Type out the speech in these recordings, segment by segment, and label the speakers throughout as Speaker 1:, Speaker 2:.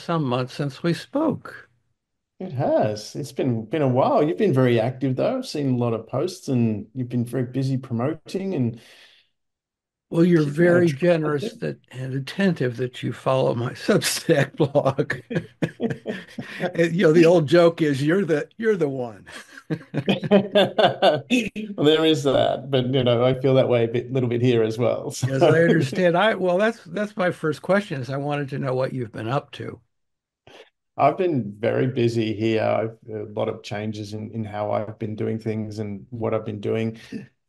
Speaker 1: some months since we spoke.
Speaker 2: It has. It's been a while. You've been very active though. I've seen a lot of posts and you've been very busy promoting and
Speaker 1: Well, you're
Speaker 2: yeah,
Speaker 1: very generous that and attentive that you follow my Substack blog. The old joke is you're the one.
Speaker 2: well, there is that, but I feel that way little bit here as well. So
Speaker 1: As I understand, that's my first question is I wanted to know what you've been up to.
Speaker 2: I've been very busy here. I've a lot of changes in how I've been doing things and what I've been doing.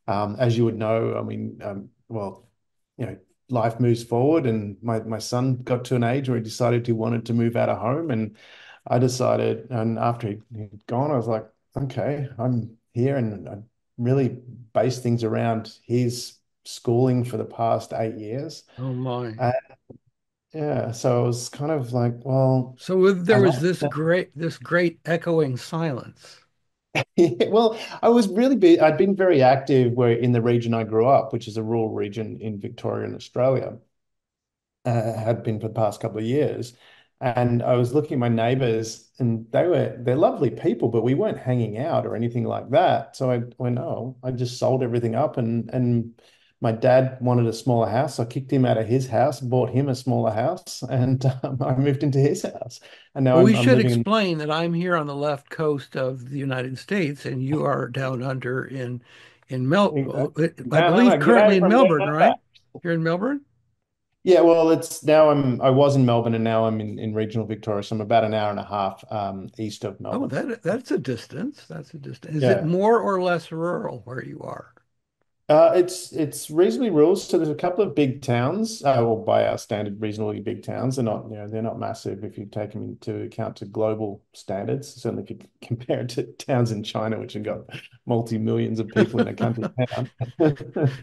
Speaker 2: As you would know, I mean, well, you know, life moves forward, and my son got to an age where he decided he wanted to move out of home, and I decided, and after he'd gone, I was like, okay, I'm here, and I really based things around his schooling for the past 8 years.
Speaker 1: Oh my.
Speaker 2: And yeah, so I was kind of like, well,
Speaker 1: So
Speaker 2: I
Speaker 1: there was
Speaker 2: like
Speaker 1: this great echoing silence.
Speaker 2: well, I was really big. I'd been very active where in the region I grew up, which is a rural region in Victoria and Australia, had been for the past couple of years. And I was looking at my neighbors, and they're lovely people, but we weren't hanging out or anything like that. So I went, oh, I just sold everything up, and my dad wanted a smaller house. So I kicked him out of his house, bought him a smaller house, and I moved into his house. And now
Speaker 1: Well, we
Speaker 2: I'm
Speaker 1: should
Speaker 2: living in.
Speaker 1: explain that I'm here on the left coast of the United States, and you are down under in Mel. I
Speaker 2: No, no,
Speaker 1: believe
Speaker 2: no.
Speaker 1: currently
Speaker 2: G'day
Speaker 1: in
Speaker 2: from down
Speaker 1: Melbourne,
Speaker 2: under.
Speaker 1: right? You're in Melbourne?
Speaker 2: Yeah, well, it's now I was in Melbourne and now I'm in regional Victoria, so I'm about an hour and a half east of
Speaker 1: Oh,
Speaker 2: Melbourne.
Speaker 1: that's a distance. That's a distance. Is it
Speaker 2: Yeah.
Speaker 1: more or less rural where you are?
Speaker 2: It's reasonably rural. So there's a couple of big towns, well, by our standard, reasonably big towns. They're not massive if you take them into account to global standards. Certainly if you compare it to towns in China, which have got multi-millions of people in a country town.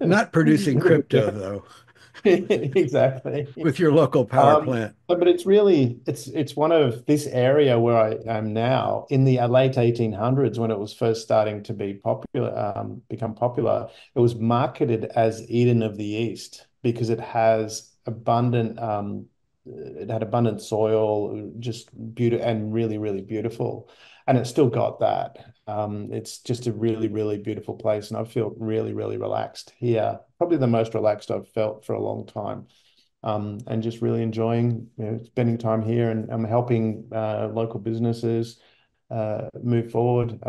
Speaker 1: Not producing crypto though,
Speaker 2: Exactly.
Speaker 1: with your local power
Speaker 2: Um,
Speaker 1: plant.
Speaker 2: but it's really it's one of this area where I am now in the late 1800s when it was first starting to be popular, become popular. It was marketed as Eden of the East because it had abundant soil, just beautiful and really, really beautiful. And it's still got that. It's just a really, really beautiful place. And I feel really, really relaxed here. Probably the most relaxed I've felt for a long time, and just really enjoying spending time here, and I'm helping local businesses move forward,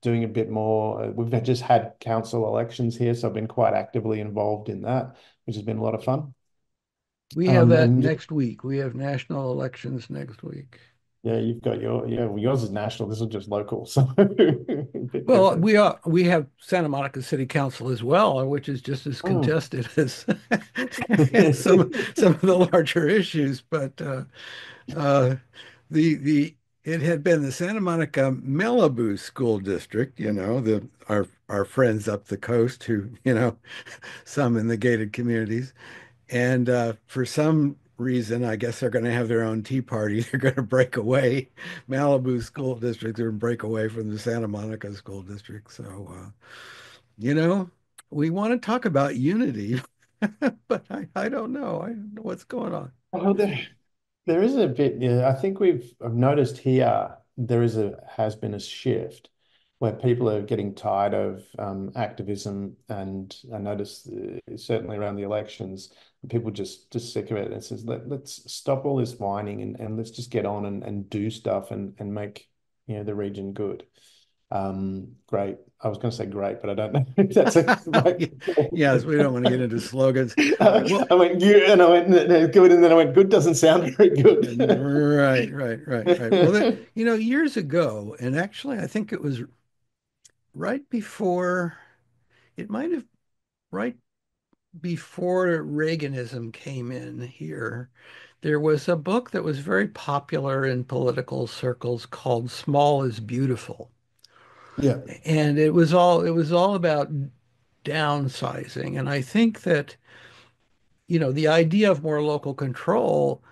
Speaker 2: doing a bit more. We've just had council elections here, so I've been quite actively involved in that, which has been a lot of fun.
Speaker 1: We have that
Speaker 2: And
Speaker 1: next week. We have national elections next week.
Speaker 2: yeah, you've got well, yours is national. This is just local, so a bit
Speaker 1: Well,
Speaker 2: different.
Speaker 1: we have Santa Monica City Council as well, which is just as
Speaker 2: Oh.
Speaker 1: contested as some of the larger issues. But uh, the it had been the Santa Monica Malibu School District, our friends up the coast who, some in the gated communities. And for some reason, I guess they're going to have their own tea party. They're going to break away. Malibu School District, they're going to break away from the Santa Monica School District. So, you know, we want to talk about unity, but I don't know. I don't know what's going on.
Speaker 2: Oh, there is a bit, yeah. I think I've noticed here has been a shift where people are getting tired of activism, and I noticed certainly around the elections, people just sick of it. And it says let's stop all this whining, and let's just get on and do stuff and make the region good. Great. I was going to say great, but I don't know if that's a right.
Speaker 1: Yes, we don't want to get into slogans. Well,
Speaker 2: I went good, and I went good, and then I went good doesn't sound very good.
Speaker 1: right, right, right, right. Well, years ago, and actually, I think it was right before, it might have right before Reaganism came in here, there was a book that was very popular in political circles called Small is Beautiful.
Speaker 2: Yeah.
Speaker 1: And it was all about downsizing. And I think that, the idea of more local control,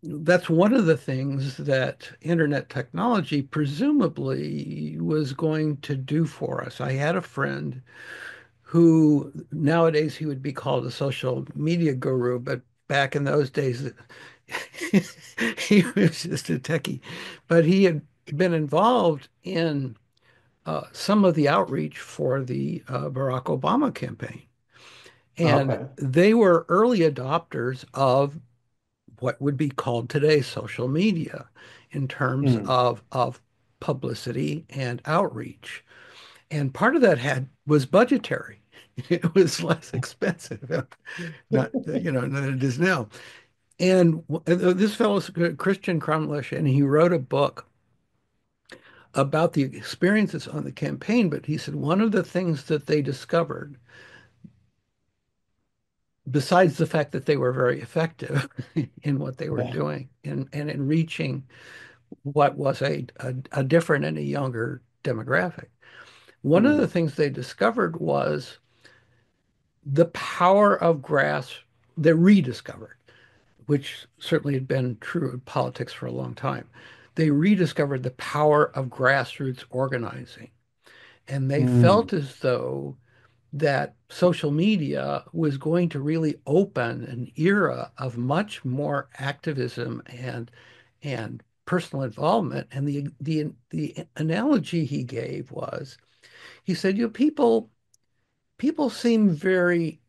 Speaker 1: that's one of the things that internet technology presumably was going to do for us. I had a friend who nowadays he would be called a social media guru, but back in those days, He was just a techie, but he had been involved in some of the outreach for the Barack Obama campaign. And
Speaker 2: Okay.
Speaker 1: they were early adopters of what would be called today social media in terms
Speaker 2: Mm.
Speaker 1: of publicity and outreach. And part of that had was budgetary. It was less expensive, not than it is now. And this fellow's Christian Crumlish, and he wrote a book about the experiences on the campaign. But he said one of the things that they discovered, besides the fact that they were very effective in what they were
Speaker 2: Yeah.
Speaker 1: doing and in reaching what was a different and a younger demographic, one of the
Speaker 2: Mm.
Speaker 1: things they discovered was the power of grass. They rediscovered, which certainly had been true in politics for a long time. They rediscovered the power of grassroots organizing. And they
Speaker 2: Mm.
Speaker 1: felt as though that social media was going to really open an era of much more activism and personal involvement. And the analogy he gave was, he said, people seem very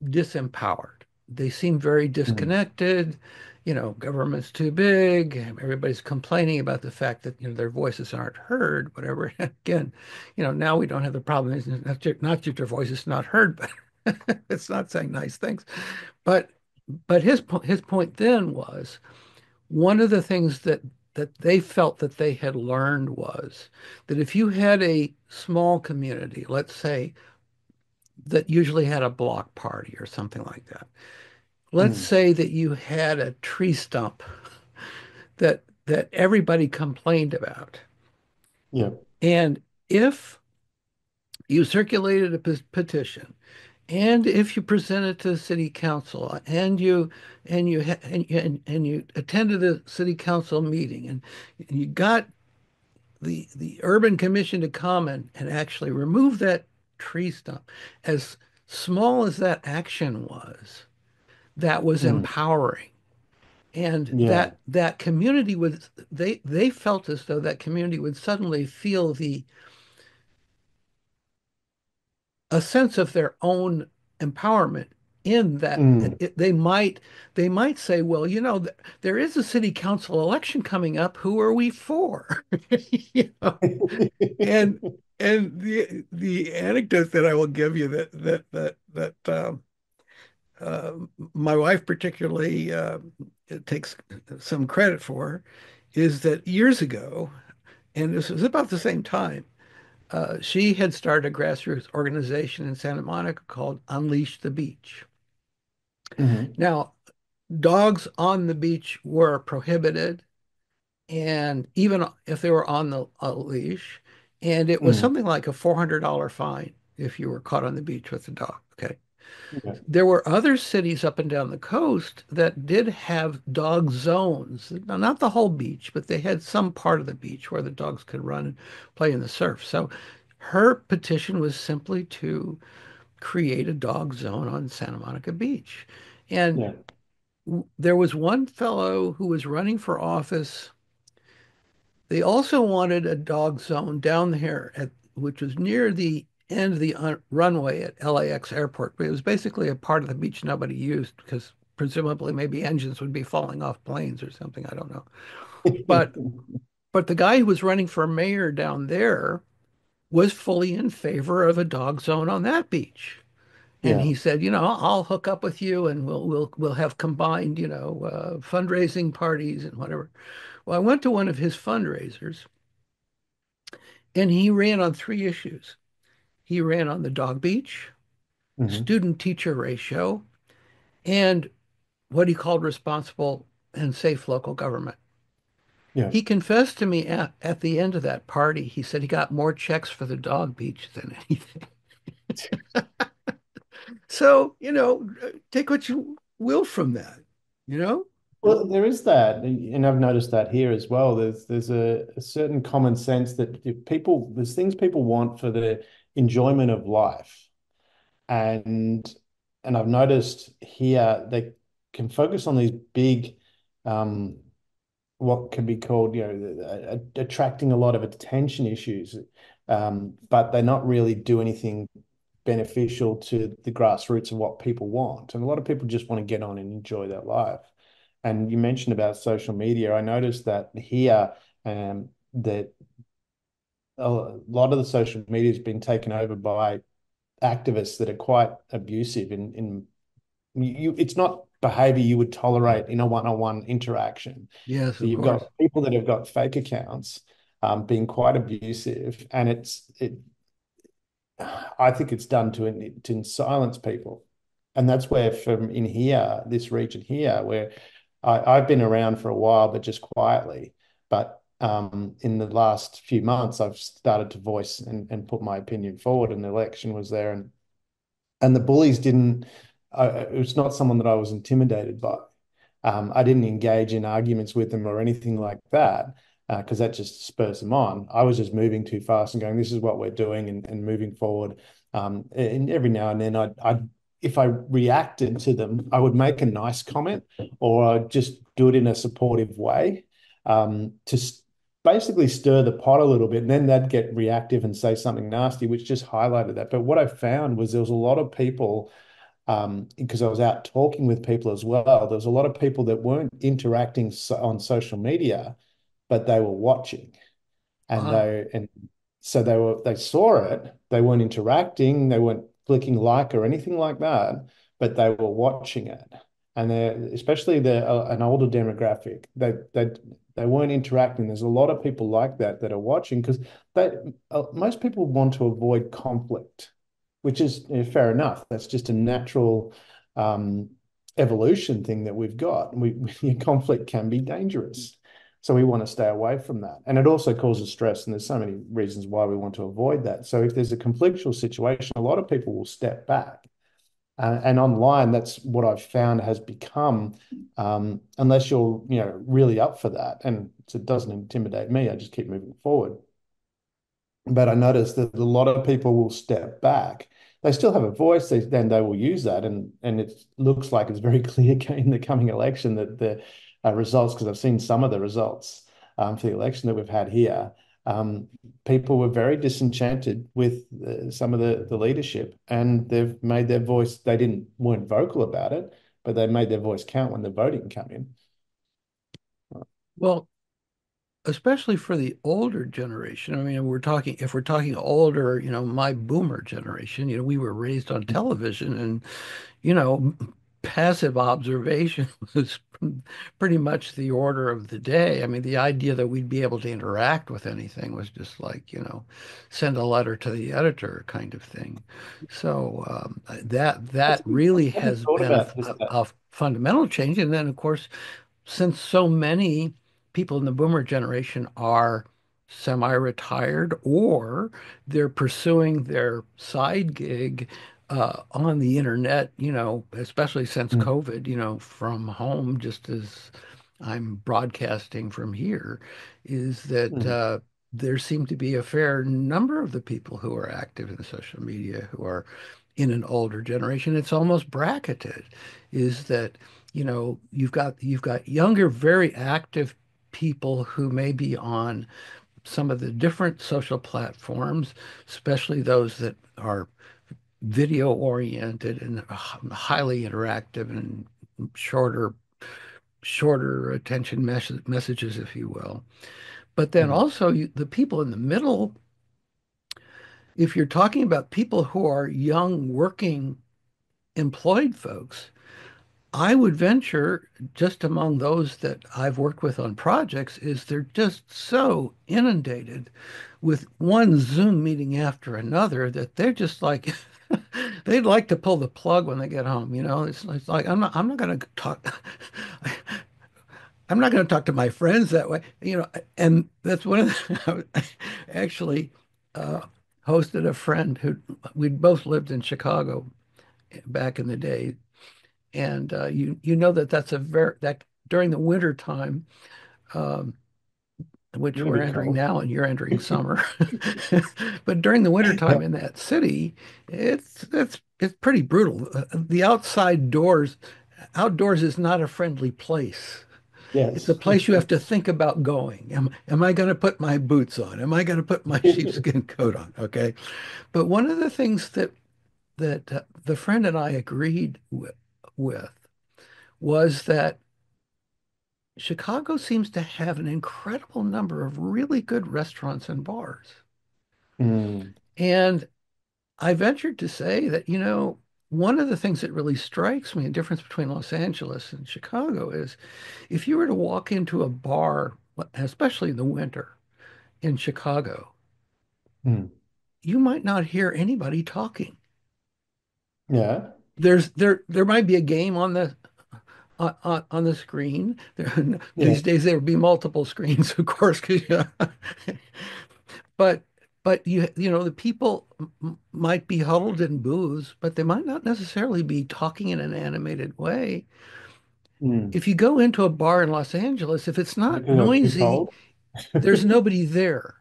Speaker 1: disempowered. They seem very
Speaker 2: Mm.
Speaker 1: disconnected. Government's too big. Everybody's complaining about the fact that, their voices aren't heard, whatever. Again, now we don't have the problem. It's not that your voice is not heard, but it's not saying nice things. But his point then was one of the things that they felt that they had learned was that if you had a small community, let's say that usually had a block party or something like that. Let's
Speaker 2: Mm.
Speaker 1: say that you had a tree stump that everybody complained about.
Speaker 2: Yeah.
Speaker 1: And if you circulated a petition, and if you presented to the city council, and you attended a city council meeting, and you got the urban commission to come and actually remove that tree stump, as small as that action was, that was
Speaker 2: Mm.
Speaker 1: empowering. And
Speaker 2: Yeah.
Speaker 1: that community would they felt as though that community would suddenly feel the a sense of their own empowerment in that
Speaker 2: Mm.
Speaker 1: they might say, well, there is a city council election coming up. Who are we for? You know? And the anecdote that I will give you that my wife particularly takes some credit for is that years ago, and this was about the same time, she had started a grassroots organization in Santa Monica called Unleash the Beach.
Speaker 2: Mhm.
Speaker 1: Now, dogs on the beach were prohibited, and even if they were on the leash, and it was
Speaker 2: Mm.
Speaker 1: something like a $400 fine if you were caught on the beach with a dog. Okay.
Speaker 2: Yeah.
Speaker 1: There were other cities up and down the coast that did have dog zones. Now, not the whole beach, but they had some part of the beach where the dogs could run and play in the surf. So her petition was simply to create a dog zone on Santa Monica Beach. And
Speaker 2: Yeah.
Speaker 1: there was one fellow who was running for office. They also wanted a dog zone down there, which was near the end of the runway at LAX airport. But it was basically a part of the beach nobody used because presumably maybe engines would be falling off planes or something. I don't know. But but the guy who was running for mayor down there was fully in favor of a dog zone on that beach. And
Speaker 2: Yeah.
Speaker 1: he said, I'll hook up with you and we'll have combined, fundraising parties and whatever. Well, I went to one of his fundraisers and he ran on three issues. He ran on the dog beach,
Speaker 2: Mhm.
Speaker 1: student teacher ratio, and what he called responsible and safe local government.
Speaker 2: Yeah.
Speaker 1: He confessed to me at the end of that party, he said he got more checks for the dog beach than anything. So, take what you will from that, you know?
Speaker 2: Well, there is that, and I've noticed that here as well. There's a certain common sense that if people there's things people want for the enjoyment of life, and I've noticed here they can focus on these big um, what can be called, attracting a lot of attention issues, but they not really do anything beneficial to the grassroots of what people want. And a lot of people just want to get on and enjoy their life. And you mentioned about social media. I noticed that here, that a lot of the social media has been taken over by activists that are quite abusive in you. It's not behavior you would tolerate in a one-on-one interaction.
Speaker 1: Yes,
Speaker 2: So
Speaker 1: of
Speaker 2: you've
Speaker 1: course.
Speaker 2: got people that have got fake accounts, being quite abusive, and it. I think it's done to silence people, and that's where from in here, this region here, where I've been around for a while, but just quietly. But in the last few months, I've started to voice and put my opinion forward, and the election was there, and the bullies didn't. It was not someone that I was intimidated by. I didn't engage in arguments with them or anything like that, because that just spurs them on. I was just moving too fast and going, "This is what we're doing," and moving forward. And every now and then, if I reacted to them, I would make a nice comment or I'd just do it in a supportive way, to basically stir the pot a little bit. And then they'd get reactive and say something nasty, which just highlighted that. But what I found was there was a lot of people, because I was out talking with people as well. There was a lot of people that weren't interacting on social media, but they were watching, and
Speaker 1: Ah,
Speaker 2: they saw it. They weren't interacting. They weren't clicking like or anything like that, but they were watching it. And they're especially an older demographic. They weren't interacting. There's a lot of people like that that are watching because they most people want to avoid conflict, which is fair enough. That's just a natural um, evolution thing that we've got. Conflict can be dangerous. So we want to stay away from that. And it also causes stress. And there's so many reasons why we want to avoid that. So if there's a conflictual situation, a lot of people will step back. And online, that's what I've found has become, unless you're, really up for that. And it doesn't intimidate me. I just keep moving forward. But I noticed that a lot of people will step back. They still have a voice, then they will use that. And it looks like it's very clear in the coming election that the results, because I've seen some of the results, for the election that we've had here, um, people were very disenchanted with some of the leadership, and they've made their voice. They weren't vocal about it, but they made their voice count when the voting came in.
Speaker 1: well, especially for the older generation. I mean, if we're talking older, my boomer generation, we were raised on television and, you know, passive observation was pretty much the order of the day. I mean, the idea that we'd be able to interact with anything was just like, send a letter to the editor kind of thing. So that really
Speaker 2: I haven't
Speaker 1: has
Speaker 2: thought
Speaker 1: been
Speaker 2: about this.
Speaker 1: a fundamental change. And then, of course, since so many people in the boomer generation are semi-retired or they're pursuing their side gig on the internet, especially since
Speaker 2: Mm,
Speaker 1: COVID, from home, just as I'm broadcasting from here, is that
Speaker 2: mm,
Speaker 1: there seem to be a fair number of the people who are active in social media who are in an older generation. It's almost bracketed, is that you've got younger, very active people who may be on some of the different social platforms, especially those that are video oriented and highly interactive and shorter shorter attention messages, if you will. But then
Speaker 2: mm,
Speaker 1: also the people in the middle, if you're talking about people who are young, working, employed folks, I would venture just among those that I've worked with on projects is they're just so inundated with one Zoom meeting after another that they're just like they'd like to pull the plug when they get home. It's like I'm not going to talk. I'm not going to talk to my friends that way. And that's one of the, I actually uh, hosted a friend who we'd both lived in Chicago back in the day, and you know that's a very that during the winter time, um, which
Speaker 2: you're a
Speaker 1: we're
Speaker 2: bit
Speaker 1: entering
Speaker 2: cold.
Speaker 1: now, and you're entering summer. But during the winter time in that city, it's pretty brutal. The outdoors is not a friendly place. It's a
Speaker 2: Yes.
Speaker 1: place you have to think about going. Am I going to put my boots on? Am I going to put my sheepskin coat on? Okay. But one of the things that the friend and I agreed with was that Chicago seems to have an incredible number of really good restaurants and bars.
Speaker 2: Mm,
Speaker 1: And I ventured to say that, one of the things that really strikes me, a difference between Los Angeles and Chicago is if you were to walk into a bar, especially in the winter in Chicago,
Speaker 2: mm.
Speaker 1: you might not hear anybody talking.
Speaker 2: Yeah.
Speaker 1: There might be a game on on the screen.
Speaker 2: Yeah.
Speaker 1: These days there would be multiple screens, of course, but the people might be huddled in booths, but they might not necessarily be talking in an animated way.
Speaker 2: Mm.
Speaker 1: If you go into a bar in Los Angeles, if it's not
Speaker 2: Because they're too
Speaker 1: noisy,
Speaker 2: cold.
Speaker 1: there's nobody there.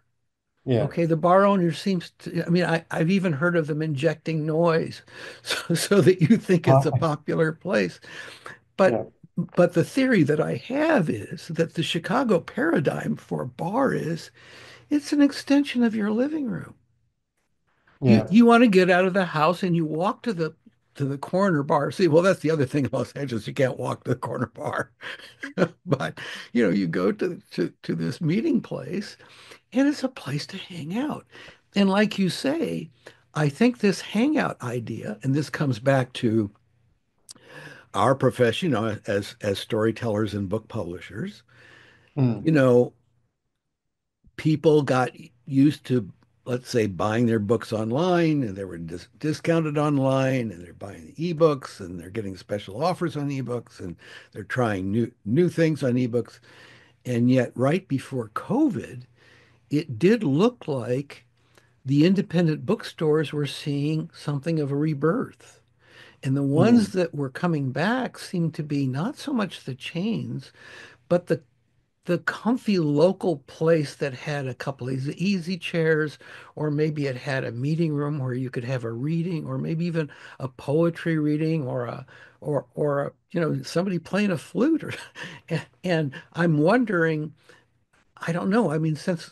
Speaker 2: Yeah.
Speaker 1: Okay, the bar owner seems to, I mean, I've even heard of them injecting noise so that you think it's a
Speaker 2: Right.
Speaker 1: popular place. But
Speaker 2: Yeah.
Speaker 1: but the theory that I have is that the Chicago paradigm for a bar is it's an extension of your living room. You
Speaker 2: Yeah.
Speaker 1: you want to get out of the house and you walk to the corner bar. See, well, that's the other thing in Los Angeles. You can't walk to the corner bar. But you go to this meeting place and it's a place to hang out. And like you say, I think this hangout idea, and this comes back to our profession, as storytellers and book publishers, you
Speaker 2: Mm.
Speaker 1: know, people got used to, let's say, buying their books online, and they were discounted online, and they're buying the ebooks, and they're getting special offers on ebooks, and they're trying new things on ebooks. And yet, right before COVID, it did look like the independent bookstores were seeing something of a rebirth. And the ones
Speaker 2: Mm.
Speaker 1: that were coming back seemed to be not so much the chains, but the comfy local place that had a couple of easy chairs, or maybe it had a meeting room where you could have a reading, or maybe even a poetry reading, or somebody playing a flute, or and I'm wondering, I don't know. I mean, since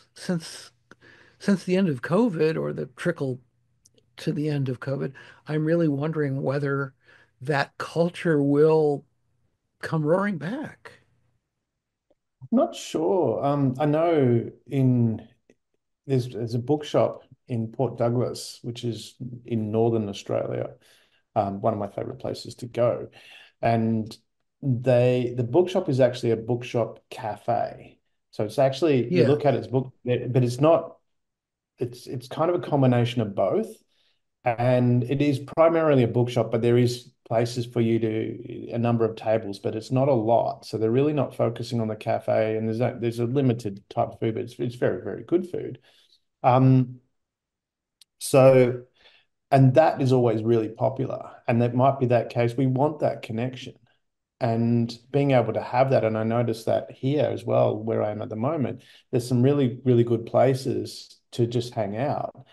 Speaker 1: the end of COVID or the trickle to the end of COVID, I'm really wondering whether that culture will come roaring back.
Speaker 2: Not sure. I know there's a bookshop in Port Douglas, which is in Northern Australia, one of my favorite places to go. And the bookshop is actually a bookshop cafe. So it's actually you
Speaker 1: Yeah.
Speaker 2: look at it's book, but it's not. It's kind of a combination of both. And it is primarily a bookshop, but there is places for you to a number of tables, but it's not a lot. So they're really not focusing on the cafe, and there's a limited type of food, but it's very, very good food. Um, so and that is always really popular, and that might be that case. We want that connection and being able to have that. And I noticed that here as well, where I am at the moment, there's some really, really good places to just hang out,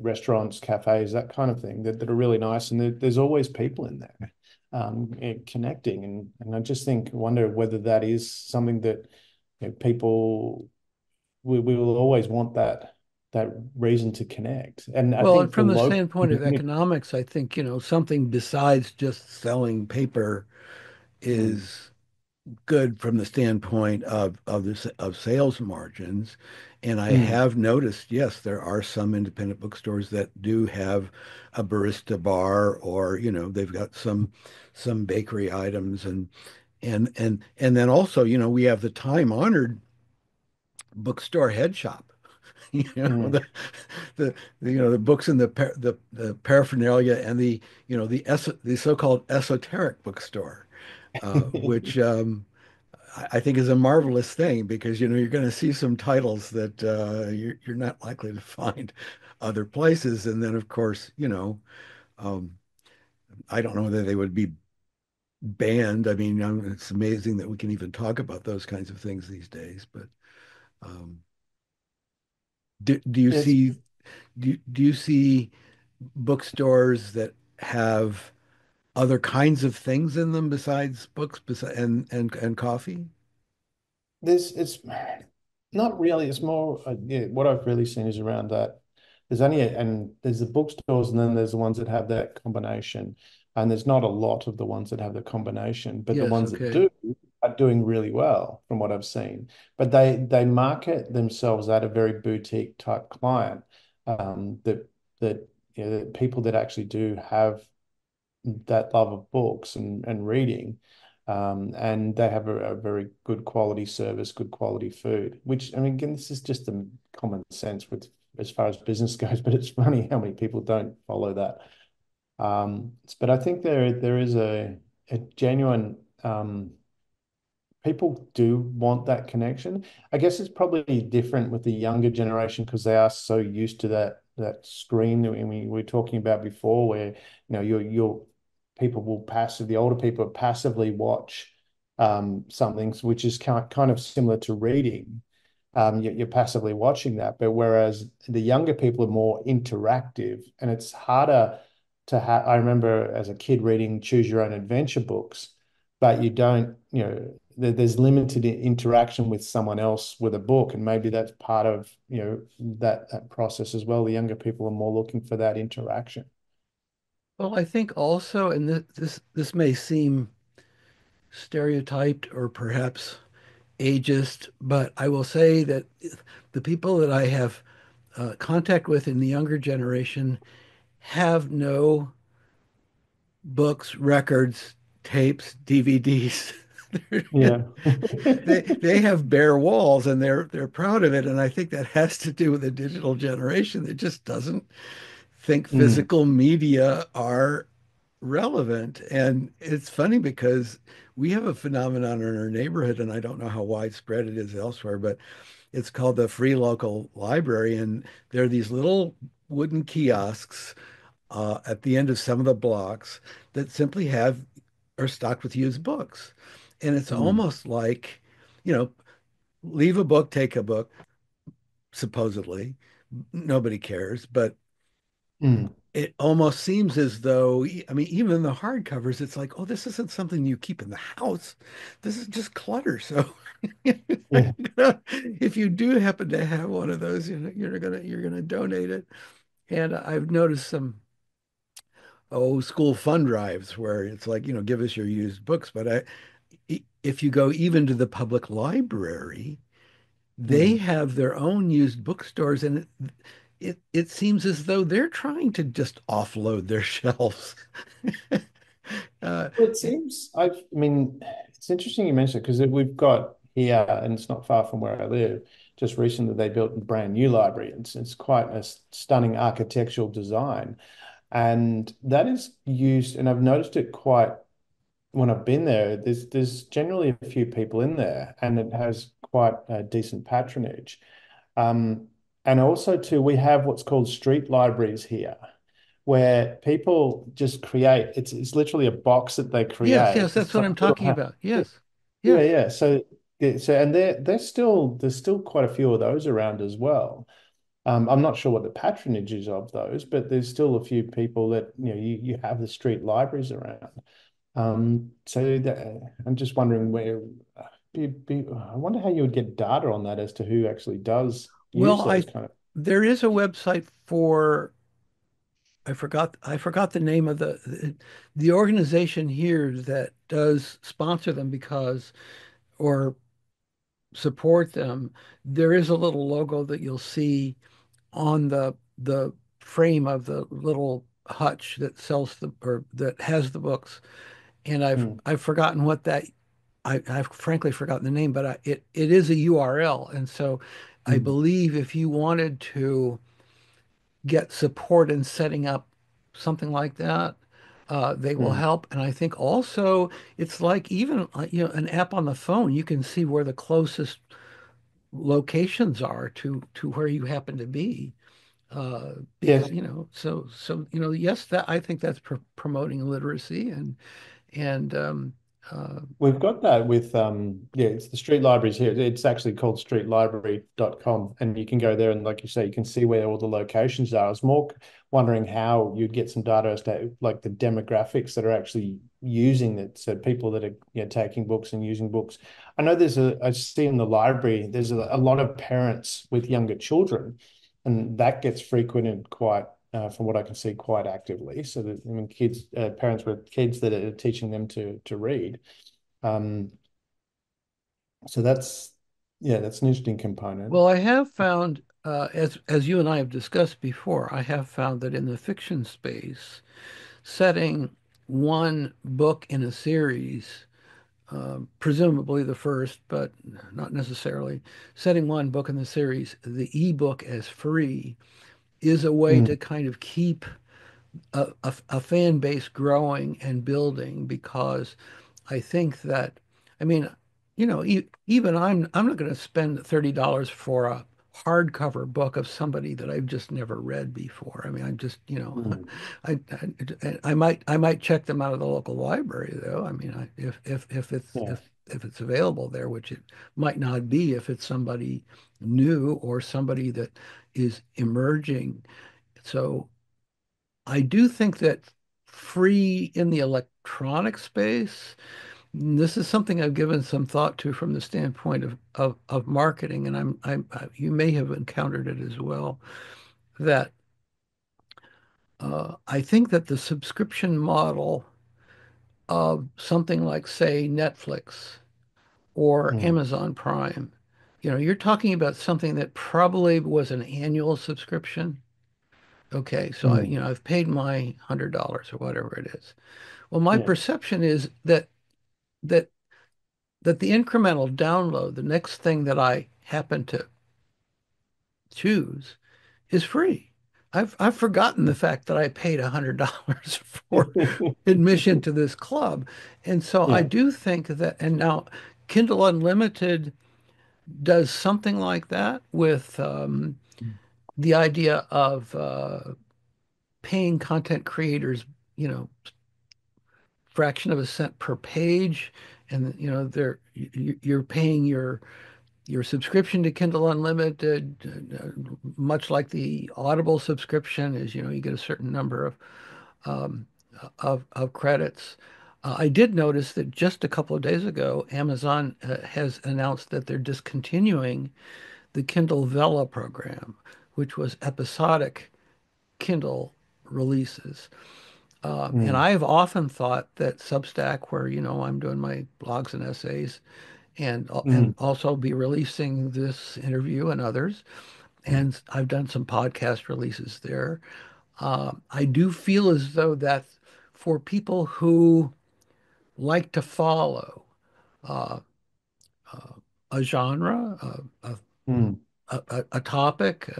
Speaker 2: restaurants, cafes, that kind of thing that are really nice. And there's always people in there connecting. And I just wonder whether that is something that people, we will always want that reason to connect. And I
Speaker 1: Well, and
Speaker 2: think the
Speaker 1: from the
Speaker 2: local
Speaker 1: standpoint of
Speaker 2: community.
Speaker 1: economics, I think, something besides just selling paper
Speaker 2: Mm,
Speaker 1: is good from the standpoint of sales margins. And I
Speaker 2: mm,
Speaker 1: have noticed, yes, there are some independent bookstores that do have a barista bar, or, they've got some bakery items, and then also, we have the time-honored bookstore head shop. You know,
Speaker 2: mm.
Speaker 1: the the books and the paraphernalia, and the so-called esoteric bookstore, which I think is a marvelous thing, because you're going to see some titles that you're not likely to find other places. And then, of course, um, I don't know whether they would be banned. I mean, it's amazing that we can even talk about those kinds of things these days. But um, do you
Speaker 2: Yes.
Speaker 1: see do you see bookstores that have other kinds of things in them besides books, and coffee?
Speaker 2: There's it's not really. It's more yeah, what I've really seen is around that. There's only and there's the bookstores and then there's the ones that have that combination. And there's not a lot of the ones that have the combination, but the
Speaker 1: Yes,
Speaker 2: ones that
Speaker 1: okay.
Speaker 2: do are doing really well from what I've seen. But they market themselves at a very boutique type client, that that people that actually do have that love of books and reading. And they have a very good quality service, good quality food, which I mean, again, this is just the common sense with as far as business goes, but it's funny how many people don't follow that. But I think there is a genuine people do want that connection. I guess it's probably different with the younger generation because they are so used to that screen that we were talking about before, where your people will passive the older people passively watch something which is kind of similar to reading. You're passively watching that, but whereas the younger people are more interactive, and it's harder to have. I remember as a kid reading choose your own adventure books, but you don't, there's limited interaction with someone else with a book, and maybe that's part of, that process as well. The younger people are more looking for that interaction.
Speaker 1: Well, I think also, and this may seem stereotyped or perhaps ageist, but I will say that the people that I have contact with in the younger generation have no books, records, tapes, DVDs.
Speaker 2: Yeah.
Speaker 1: They have bare walls and they're proud of it. And I think that has to do with the digital generation that just doesn't think
Speaker 2: Mm,
Speaker 1: physical media are relevant. And it's funny because we have a phenomenon in our neighborhood, and I don't know how widespread it is elsewhere, but it's called the free local library. And there are these little wooden kiosks at the end of some of the blocks that simply have are stocked with used books. And it's
Speaker 2: mm,
Speaker 1: almost like, you know, leave a book, take a book, supposedly. Nobody cares, but
Speaker 2: mm.
Speaker 1: it almost seems as though, I mean, even in the hardcovers, it's like, oh, this isn't something you keep in the house. This is just clutter. So
Speaker 2: Yeah.
Speaker 1: if you do happen to have one of those, you're gonna donate it. And I've noticed some old school fund drives where it's like, give us your used books. But if you go even to the public library, they
Speaker 2: Mm.
Speaker 1: have their own used bookstores, and it seems as though they're trying to just offload their shelves. Uh,
Speaker 2: Well, it seems I mean, it's interesting you mentioned it because we've got here, and it's not far from where I live. Just recently, they built a brand new library. It's quite a stunning architectural design, and that is used. And I've noticed it quite when I've been there. There's generally a few people in there, and it has quite a decent patronage. Um, and also too, we have what's called street libraries here, where people just create. It's literally a box that they
Speaker 1: yes, yes,
Speaker 2: create.
Speaker 1: that's
Speaker 2: It's
Speaker 1: what
Speaker 2: like
Speaker 1: I'm
Speaker 2: a little
Speaker 1: talking about. Yes,
Speaker 2: yeah,
Speaker 1: yes.
Speaker 2: yeah. So yeah, so and there's still quite a few of those around as well. I'm not sure what the patronage is of those, but there's still a few people that you have the street libraries around. So I'm just wondering I wonder how you would get data on that as to who actually does
Speaker 1: Well,
Speaker 2: use those kind of.
Speaker 1: there is a website for I forgot the name of the organization here that does sponsor them because or support them. There is a little logo that you'll see on the frame of the little hutch that sells the or that has the books. And
Speaker 2: Mm,
Speaker 1: I've forgotten what that I've frankly forgotten the name, but it is a URL. And so I
Speaker 2: mm,
Speaker 1: believe if you wanted to get support in setting up something like that, they will
Speaker 2: mm.
Speaker 1: help. And I think also it's like even an app on the phone, you can see where the closest locations are to where you happen to be. Because
Speaker 2: Yes.
Speaker 1: yes, that I think that's promoting literacy and
Speaker 2: We've got that with yeah, it's the street libraries here. It's actually called streetlibrary.com, and you can go there and like you say, you can see where all the locations are. I was more wondering how you'd get some data as to like the demographics that are actually using it. So people that are, you know, taking books and using books. I know I see in the library there's a lot of parents with younger children, and that gets frequented quite from what I can see, quite actively. So that, I mean, parents with kids that are teaching them to read. Um, so yeah, that's an interesting component.
Speaker 1: Well, I have found, as you and I have discussed before, I have found that in the fiction space, setting one book in a series, presumably the first, but not necessarily, setting one book in the series, the ebook as free, is a way to
Speaker 2: Mm,
Speaker 1: kind of keep a fan base growing and building because I think that, I mean, even I'm not going to spend $30 for a hardcover book of somebody that I've just never read before. I mean, I'm just,
Speaker 2: mm,
Speaker 1: I might check them out of the local library though. I mean,
Speaker 2: yeah.
Speaker 1: if it's available there, which it might not be if it's somebody new or somebody that is emerging. So I do think that free in the electronic space, this is something I've given some thought to from the standpoint of marketing, and you may have encountered it as well, that I think that the subscription model of something like, say, Netflix or
Speaker 2: Mm,
Speaker 1: Amazon Prime, you're talking about something that probably was an annual subscription. Okay, so
Speaker 2: mm,
Speaker 1: I've paid my $100 or whatever it is. Well, my
Speaker 2: yeah.
Speaker 1: perception is that that the incremental download, the next thing that I happen to choose, is free. I've forgotten the fact that I paid $100 for admission to this club. And so I
Speaker 2: Yeah.
Speaker 1: do think that, and now Kindle Unlimited does something like that with the idea of paying content creators, you know, fraction of a cent per page, and you're paying your subscription to Kindle Unlimited, much like the Audible subscription is, you get a certain number um, of credits. I did notice that just a couple of days ago, Amazon has announced that they're discontinuing the Kindle Vella program, which was episodic Kindle releases. And
Speaker 2: Mm,
Speaker 1: I've often thought that Substack, where I'm doing my blogs and essays, and
Speaker 2: mm,
Speaker 1: also be releasing this interview and others, and I've done some podcast releases there. I do feel as though that for people who like to follow uh, uh, a genre,
Speaker 2: mm,
Speaker 1: a topic,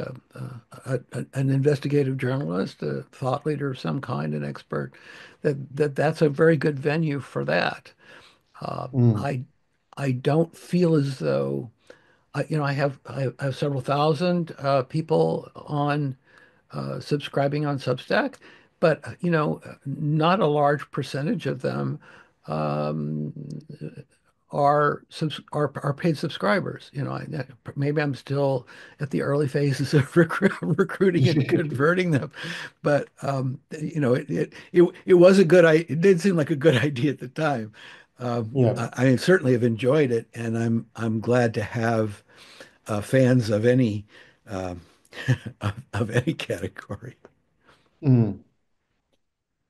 Speaker 1: an investigative journalist, a thought leader of some kind, an expert, that's a very good venue for that. Uh,
Speaker 2: mm,
Speaker 1: I I don't feel as though I have several thousand people on subscribing on Substack, but not a large percentage of them um, are paid subscribers. Maybe I'm still at the early phases of recruiting and converting them, but it was a it did seem like a good idea at the time.
Speaker 2: yeah.
Speaker 1: I certainly have enjoyed it, and I'm glad to have fans of any um, of any category.
Speaker 2: Mm.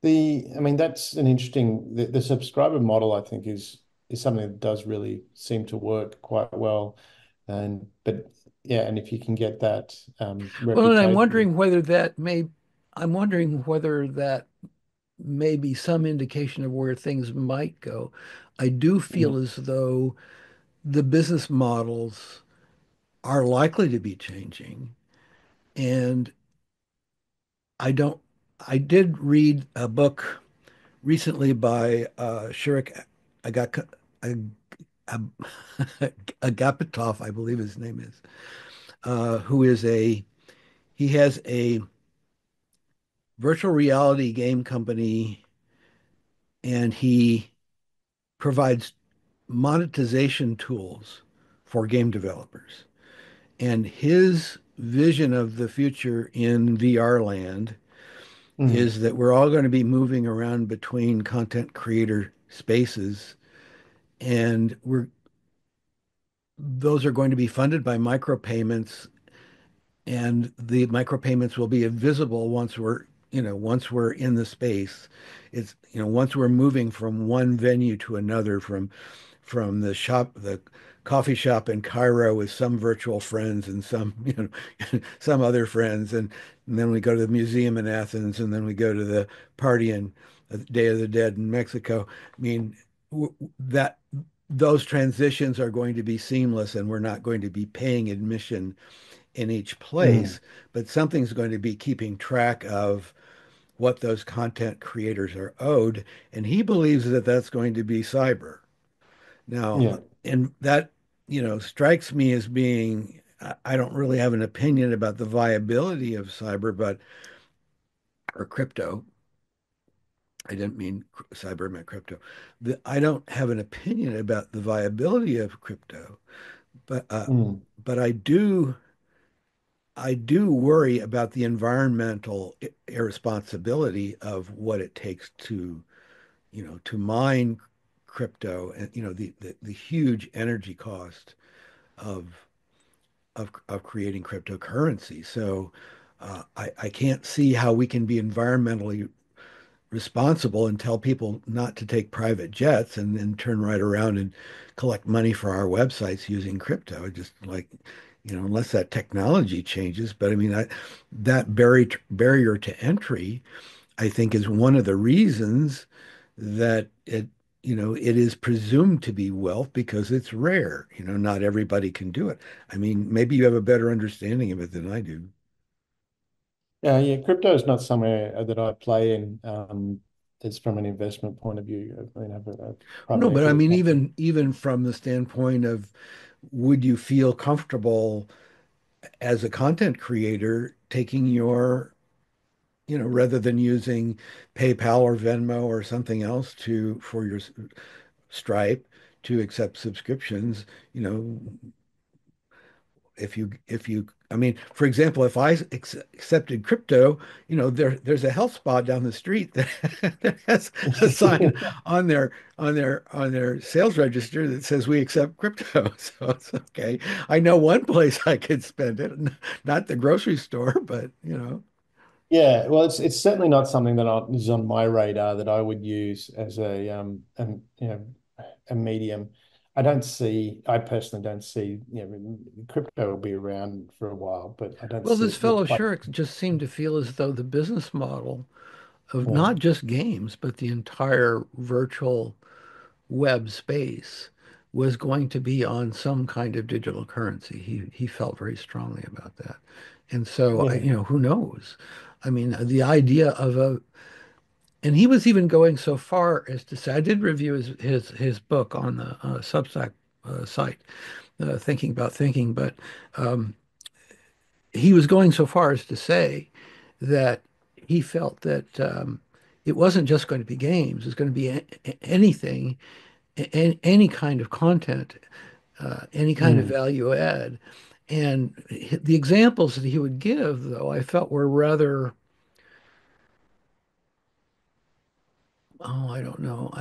Speaker 2: I mean, that's an interesting, the subscriber model, I think, is something that does really seem to work quite well. But yeah, and if you can get that
Speaker 1: Well, and
Speaker 2: reputation.
Speaker 1: I'm wondering whether that may be some indication of where things might go. I do feel
Speaker 2: Mhm,
Speaker 1: as though the business models are likely to be changing. And I don't, I did read a book recently by Shirik Agak, Ag, Ag- Agapitov, I believe his name is, who is he has a virtual reality game company, and he provides monetization tools for game developers. And his vision of the future in VR land
Speaker 2: Mm,
Speaker 1: is that we're all going to be moving around between content creator spaces, and we're those are going to be funded by micropayments, and the micropayments will be invisible once we're in the space. It's, once we're moving from one venue to another, from the coffee shop in Cairo with some virtual friends and some, some other friends, and then we go to the museum in Athens, and then we go to the party in Day of the Dead in Mexico. I mean, that those transitions are going to be seamless, and we're not going to be paying admission in each
Speaker 2: mm,
Speaker 1: place, but something's going to be keeping track of what those content creators are owed, and he believes that that's going to be cyber. Now,
Speaker 2: yeah.
Speaker 1: and that, strikes me as being, I don't really have an opinion about the viability of cyber, or crypto. I didn't mean cyber, I meant crypto. I don't have an opinion about the viability of crypto, but
Speaker 2: Mm,
Speaker 1: but I do worry about the environmental irresponsibility of what it takes to mine crypto, and the huge energy cost of of creating cryptocurrency. So I can't see how we can be environmentally responsible and tell people not to take private jets and then turn right around and collect money for our websites using crypto. Just like, unless that technology changes. But I mean, that barrier to entry, I think, is one of the reasons that it is presumed to be wealth because it's rare. Not everybody can do it. I mean, maybe you have a better understanding of it than I do.
Speaker 2: yeah, yeah. Crypto is not somewhere that I play in. It's from an investment point of view. I mean, I have a
Speaker 1: No,
Speaker 2: private
Speaker 1: but I
Speaker 2: equity
Speaker 1: mean,
Speaker 2: company.
Speaker 1: even from the standpoint of, would you feel comfortable as a content creator taking rather than using PayPal or Venmo or something else for your Stripe to accept subscriptions, you know, if you I mean, for example, if I accepted crypto, there's a health spa down the street that, that has a sign on their sales register that says we accept crypto. So it's okay. I know one place I could spend it, not the grocery store, but
Speaker 2: Yeah, well, it's certainly not something is on my radar that I would use as a medium. I personally don't see, crypto will be around for a while, but I don't
Speaker 1: well,
Speaker 2: see
Speaker 1: this
Speaker 2: it
Speaker 1: fellow
Speaker 2: replace.
Speaker 1: Shurik just seemed to feel as though the business model of
Speaker 2: Yeah,
Speaker 1: not just games, but the entire virtual web space was going to be on some kind of digital currency. He felt very strongly about that. And so,
Speaker 2: yeah.
Speaker 1: who knows? I mean, the idea of and he was even going so far as to say, I did review his book on the Substack site, Thinking About Thinking, but um, he was going so far as to say that he felt that it wasn't just going to be games, it's going to be anything, any kind of content, any kind of
Speaker 2: Mm.
Speaker 1: value add. And the examples that he would give, though, I felt were rather, oh, I don't know.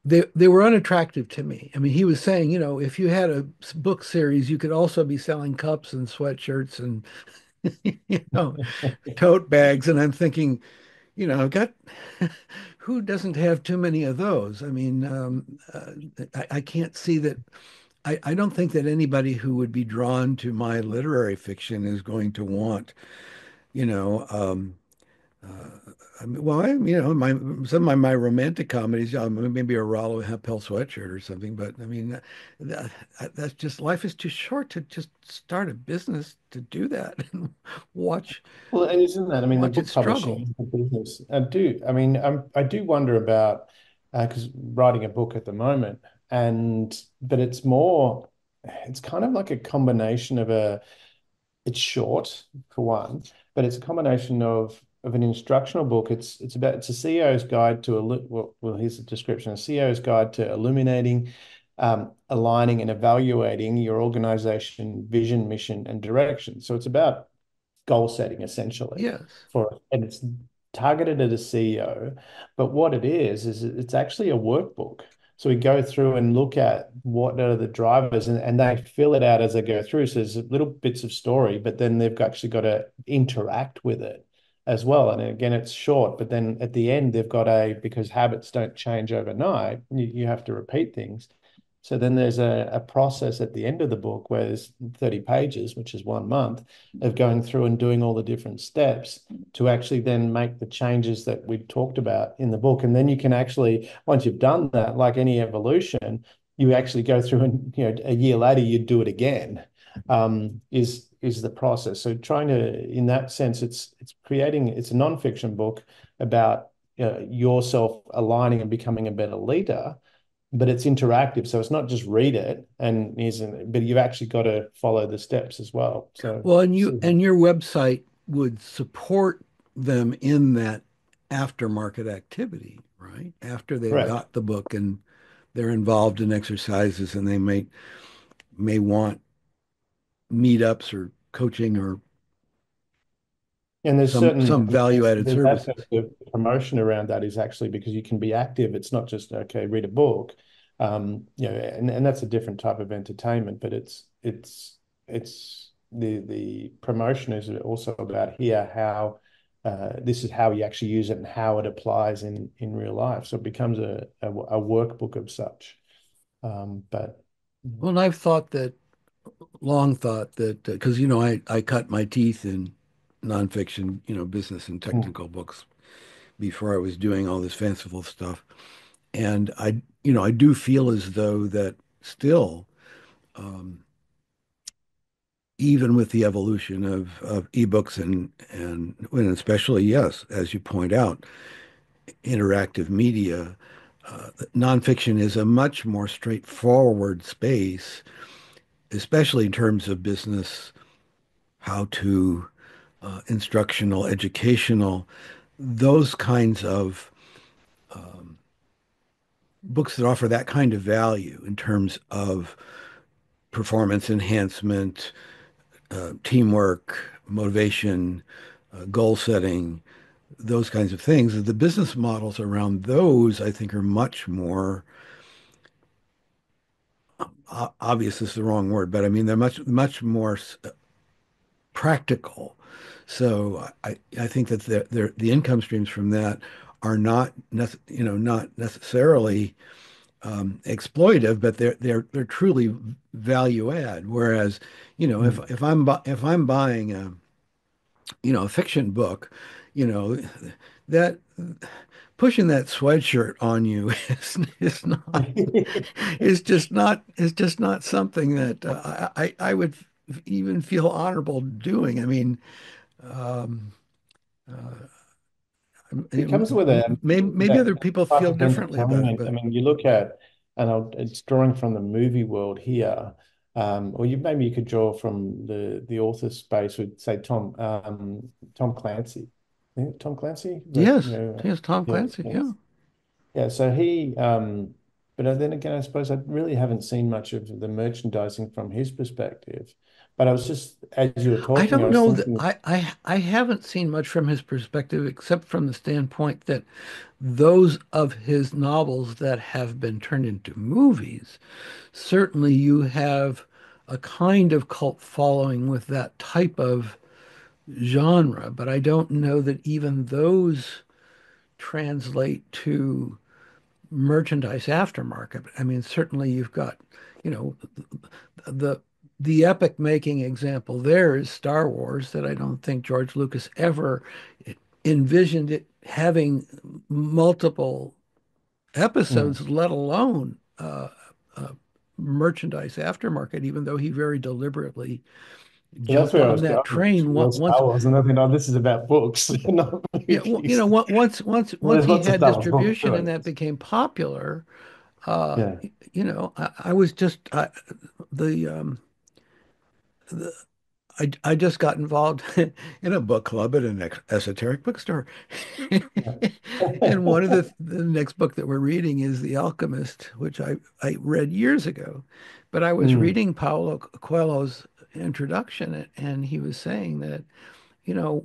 Speaker 1: They were unattractive to me. I mean, he was saying, if you had a book series, you could also be selling cups and sweatshirts and, you know, tote bags. And I'm thinking, I've got, who doesn't have too many of those? I mean, I can't see that. I don't think that anybody who would be drawn to my literary fiction is going to want, you know, I mean, well, some of my romantic comedies, maybe a Rollo Hempel sweatshirt or something, but I mean, that, that's just, life is too short to just start a business to do that and watch
Speaker 2: Well, and isn't that? I mean, the
Speaker 1: watch it
Speaker 2: book
Speaker 1: struggle.
Speaker 2: publishing is a business. I mean, I do wonder about because writing a book at the moment, but it's kind of like a combination of it's short for one, but it's a combination of an instructional book. It's a CEO's guide to here's the description: a CEO's guide to illuminating, aligning, and evaluating your organization vision, mission, and direction. So it's about goal setting essentially
Speaker 1: Yes.
Speaker 2: and it's targeted at a CEO. But what it is it's actually a workbook. So we go through and look at what are the drivers, and they fill it out as they go through. So there's little bits of story, but then they've actually got to interact with it as well. And again, it's short, but then at the end, they've got because habits don't change overnight, you have to repeat things. So then there's a process at the end of the book where there's 30 pages, which is 1 month, of going through and doing all the different steps to actually then make the changes that we talked about in the book. And then you can actually, once you've done that, like any evolution, you actually go through and a year later you do it again. Is the process. So trying to, in that sense, it's a nonfiction book about yourself aligning and becoming a better leader, but it's interactive. So it's not just read it but you've actually got to follow the steps as well. So,
Speaker 1: Well, and your website would support them in that aftermarket activity, right? After they've
Speaker 2: correct.
Speaker 1: got the book and they're involved in exercises and they may want meetups or coaching or
Speaker 2: And there's certain,
Speaker 1: some
Speaker 2: I mean,
Speaker 1: value-added
Speaker 2: there's
Speaker 1: services.
Speaker 2: aspects of promotion around that is actually because you can be active. It's not just, okay, read a book. And that's a different type of entertainment, but it's the promotion is also about here how this is how you actually use it and how it applies in real life. So it becomes a workbook of such. But
Speaker 1: Well, and I've long thought that because I cut my teeth in nonfiction, business and technical books before I was doing all this fanciful stuff. And I do feel as though that still, um, even with the evolution of ebooks and especially, yes, as you point out, interactive media, nonfiction is a much more straightforward space, especially in terms of business, how to, instructional, educational, those kinds of books that offer that kind of value in terms of performance enhancement, teamwork, motivation, goal setting, those kinds of things. The business models around those, I think, are much more obvious is the wrong word, but I mean, they're much more practical. So I think that the income streams from that are not necessarily exploitive, but they're truly value add. Whereas, if I'm buying a fiction book, you know, that pushing that sweatshirt on you is just not something that I would even feel honorable doing. I mean, um,
Speaker 2: it comes with
Speaker 1: maybe
Speaker 2: that
Speaker 1: other people
Speaker 2: type
Speaker 1: feel
Speaker 2: of
Speaker 1: differently about it,
Speaker 2: entertainment. I
Speaker 1: but
Speaker 2: mean, you look at, it's drawing from the movie world here, or maybe you could draw from the author space with say Tom Clancy. I think Tom Clancy,
Speaker 1: yes, yes, Tom
Speaker 2: yeah,
Speaker 1: Clancy, yeah.
Speaker 2: yes. Yeah. So but then again, I suppose I really haven't seen much of the merchandising from his perspective. But I was just, as you were
Speaker 1: I
Speaker 2: talking, I
Speaker 1: don't
Speaker 2: was
Speaker 1: know that
Speaker 2: thinking,
Speaker 1: I haven't seen much from his perspective, except from the standpoint that those of his novels that have been turned into movies, certainly you have a kind of cult following with that type of genre, but I don't know that even those translate to merchandise aftermarket. I mean, certainly you've got, you know, the the epic making example there is Star Wars that I don't think George Lucas ever envisioned it having multiple
Speaker 2: mm.
Speaker 1: episodes, let alone uh, merchandise aftermarket, even though he very deliberately
Speaker 2: So that's
Speaker 1: jumped
Speaker 2: where I
Speaker 1: on
Speaker 2: was
Speaker 1: that
Speaker 2: going.
Speaker 1: train
Speaker 2: Was
Speaker 1: once.
Speaker 2: Star Wars, and I think, oh, this is about books, not
Speaker 1: Yeah,
Speaker 2: movies. Well,
Speaker 1: once
Speaker 2: there's
Speaker 1: he
Speaker 2: lots of
Speaker 1: had
Speaker 2: Star Wars books
Speaker 1: distribution
Speaker 2: too, I
Speaker 1: and that
Speaker 2: guess.
Speaker 1: became popular, uh,
Speaker 2: Yeah.
Speaker 1: I was just the I just got involved in a book club at an esoteric bookstore.
Speaker 2: Yeah.
Speaker 1: And one of the next book that we're reading is The Alchemist, which I read years ago. But I was
Speaker 2: Mm,
Speaker 1: reading Paulo Coelho's introduction, and he was saying that,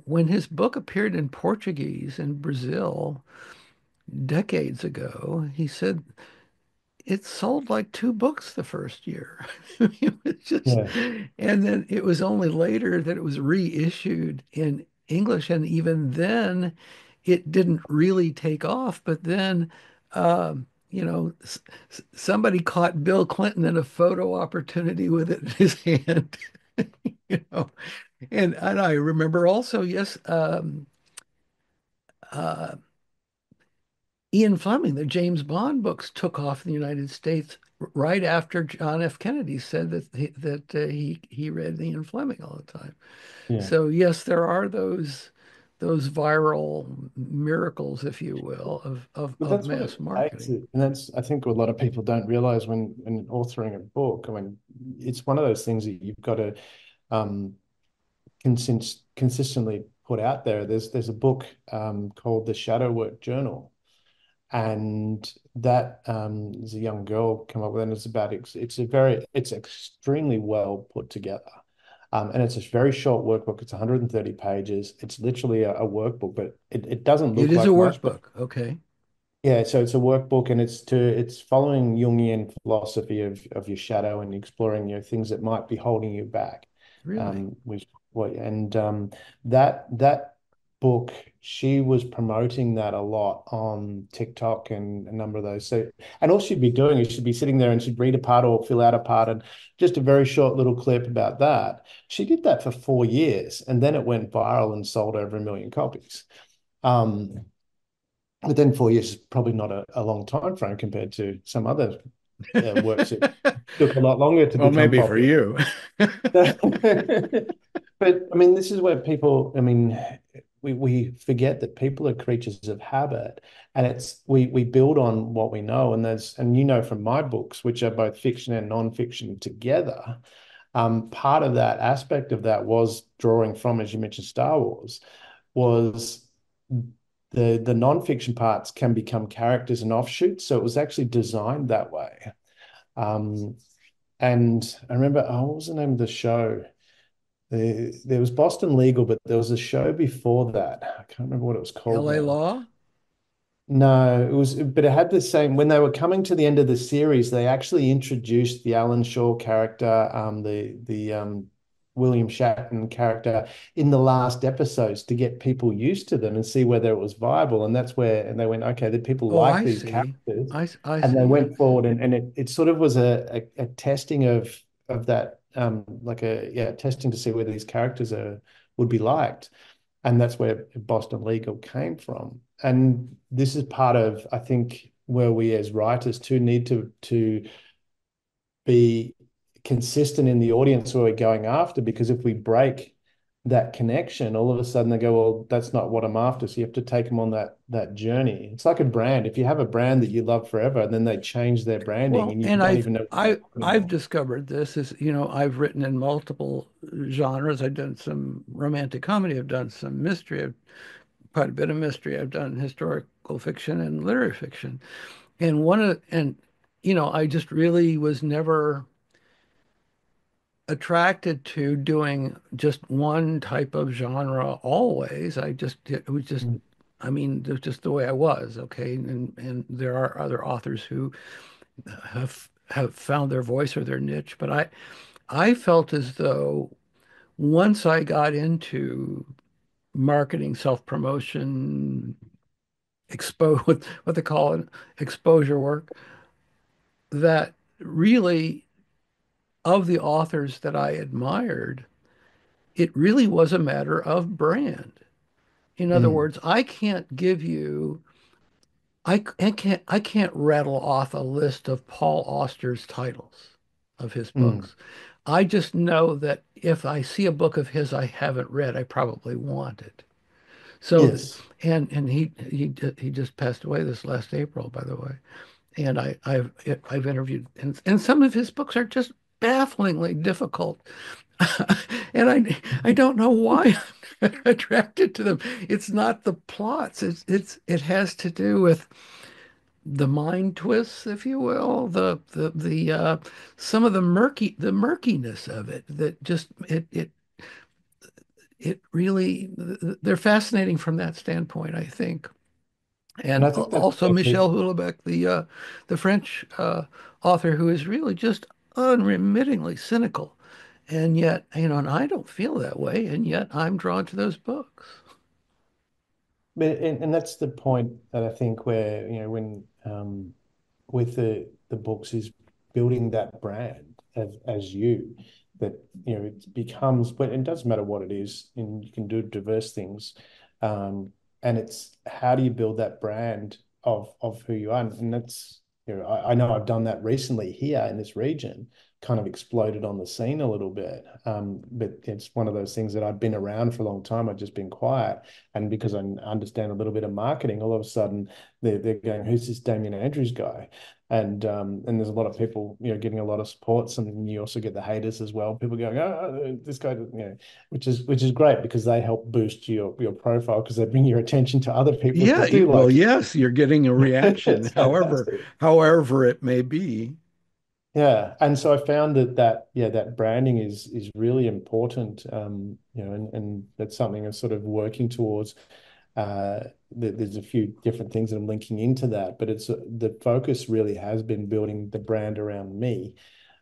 Speaker 1: when his book appeared in Portuguese in Brazil decades ago, he said it sold like two books the first year. It was just,
Speaker 2: yeah,
Speaker 1: and then it was only later that it was reissued in English, and even then, it didn't really take off. But then, somebody caught Bill Clinton in a photo opportunity with it in his hand, you know. And I remember also, yes, uh, Ian Fleming, the James Bond books took off in the United States right after John F. Kennedy said that he read Ian Fleming all the time.
Speaker 2: yeah.
Speaker 1: So yes, there are those viral miracles, if you will,
Speaker 2: But
Speaker 1: of
Speaker 2: that's what
Speaker 1: mass
Speaker 2: it takes.
Speaker 1: marketing.
Speaker 2: And that's, I think, what a lot of people don't realize when authoring a book. I mean, it's one of those things that you've got to um, consistently put out there. There's a book called The Shadow Work Journal, and that is a young girl come up with, and it's extremely well put together. And it's a very short workbook. It's 130 pages. It's literally a workbook, but it doesn't
Speaker 1: It
Speaker 2: look
Speaker 1: is a
Speaker 2: like much. But
Speaker 1: workbook. Okay.
Speaker 2: yeah, so it's a workbook, and it's following Jungian philosophy of your shadow and exploring things that might be holding you back.
Speaker 1: Really?
Speaker 2: Which what and that book, she was promoting that a lot on TikTok and a number of those. So, and all she'd be doing is she'd be sitting there and she'd read a part or fill out a part, and just a very short little clip about that. She did that for 4 years, and then it went viral and sold over 1 million copies. Um, but then 4 years is probably not a long time frame compared to some other works that took a lot longer to
Speaker 1: Well,
Speaker 2: become
Speaker 1: maybe for
Speaker 2: popular.
Speaker 1: you.
Speaker 2: But I mean, this is where people, I mean, we forget that people are creatures of habit, and we build on what we know. And from my books, which are both fiction and non-fiction together, part of that aspect of that was drawing from, as you mentioned, Star Wars, was the non-fiction parts can become characters and offshoots. So it was actually designed that way. Um, and I remember, oh, what was the name of the show? There was Boston Legal, but there was a show before that. I can't remember what it was called
Speaker 1: LA
Speaker 2: now.
Speaker 1: Law?
Speaker 2: No, but it had the same. When they were coming to the end of the series, they actually introduced the Alan Shaw character, the William Shatner character in the last episodes to get people used to them and see whether it was viable. And that's where, and they went, okay, the people
Speaker 1: Oh,
Speaker 2: like
Speaker 1: I
Speaker 2: these
Speaker 1: see.
Speaker 2: characters,
Speaker 1: I
Speaker 2: and they
Speaker 1: see. Yeah.
Speaker 2: went forward, and it sort of was a testing of that, like a yeah, testing to see whether these characters would be liked. And that's where Boston Legal came from. And this is part of, I think, where we as writers too need to be consistent in the audience who we're going after, because if we break that connection, all of a sudden they go, well, that's not what I'm after. So you have to take them on that journey. It's like a brand. If you have a brand that you love forever, and then they change their branding
Speaker 1: Well,
Speaker 2: and you
Speaker 1: and
Speaker 2: don't even know what they're talking
Speaker 1: I've
Speaker 2: about.
Speaker 1: discovered this is, I've written in multiple genres. I've done some romantic comedy, I've done some mystery, I've quite a bit of mystery. I've done historical fiction and literary fiction. And I just really was never attracted to doing just one type of genre always. It was just,
Speaker 2: Mm.
Speaker 1: I mean, it's just the way I was, okay? And there are other authors who have found their voice or their niche, but I felt as though once I got into marketing, self-promotion, what they call it, exposure work, that really of the authors that I admired, it really was a matter of brand. In other
Speaker 2: Mm.
Speaker 1: words, I can't rattle off a list of Paul Auster's titles of his
Speaker 2: Mm.
Speaker 1: books. I just know that if I see a book of his I haven't read, I probably want it. So,
Speaker 2: Yes.
Speaker 1: and he just passed away this last April, by the way. And I've interviewed, and some of his books are just bafflingly difficult. And I don't know why I'm attracted to them. It's not the plots. It has to do with the mind twists, if you will, the some of the murkiness of it that just it really they're fascinating from that standpoint, I think.
Speaker 2: And
Speaker 1: And
Speaker 2: I think that's
Speaker 1: also
Speaker 2: where
Speaker 1: Michel
Speaker 2: people,
Speaker 1: Houellebecq, the French author who is really just unremittingly cynical. And yet, and I don't feel that way, and yet I'm drawn to those books.
Speaker 2: and that's the point that I think where, when with the books is building that brand as you, that it becomes, but it doesn't matter what it is, and you can do diverse things, um and it's how do you build that brand of who you are. And that's, I know I've done that recently here in this region, kind of exploded on the scene a little bit, but it's one of those things that I've been around for a long time. I've just been quiet, and because I understand a little bit of marketing, all of a sudden they're going, who's this Damian Andrews guy? And there's a lot of people, getting a lot of support. And you also get the haters as well. People going, oh, this guy, which is great, because they help boost your profile, because they bring your attention to other people
Speaker 1: Yeah,
Speaker 2: that do
Speaker 1: well,
Speaker 2: like
Speaker 1: yes, you're getting a
Speaker 2: you.
Speaker 1: reaction,
Speaker 2: It's fantastic.
Speaker 1: however it may be.
Speaker 2: Yeah, and so I found that branding is really important, and that's something I'm sort of working towards. There's a few different things that I'm linking into that, but it's the focus really has been building the brand around me.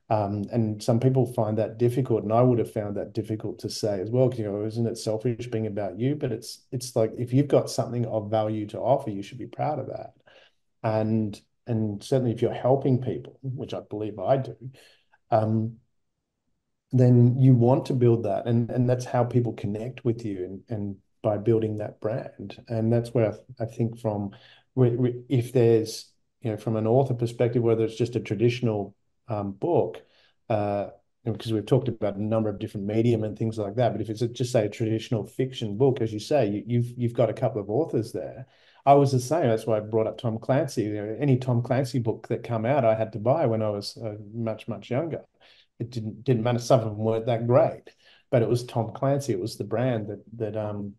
Speaker 2: And some people find that difficult, and I would have found that difficult to say as well, because, isn't it selfish being about you? But it's like, if you've got something of value to offer, you should be proud of that. And certainly if you're helping people, which I believe I do, um, then you want to build that, and that's how people connect with you, and by building that brand. And that's where I think from, if there's, from an author perspective, whether it's just a traditional book, uh because we've talked about a number of different medium and things like that, but if it's just, say, a traditional fiction book, as you say, you've got a couple of authors there. I was the same. That's why I brought up Tom Clancy. Any Tom Clancy book that come out, I had to buy when I was much younger. It didn't matter. Some of them weren't that great, but it was Tom Clancy. It was the brand that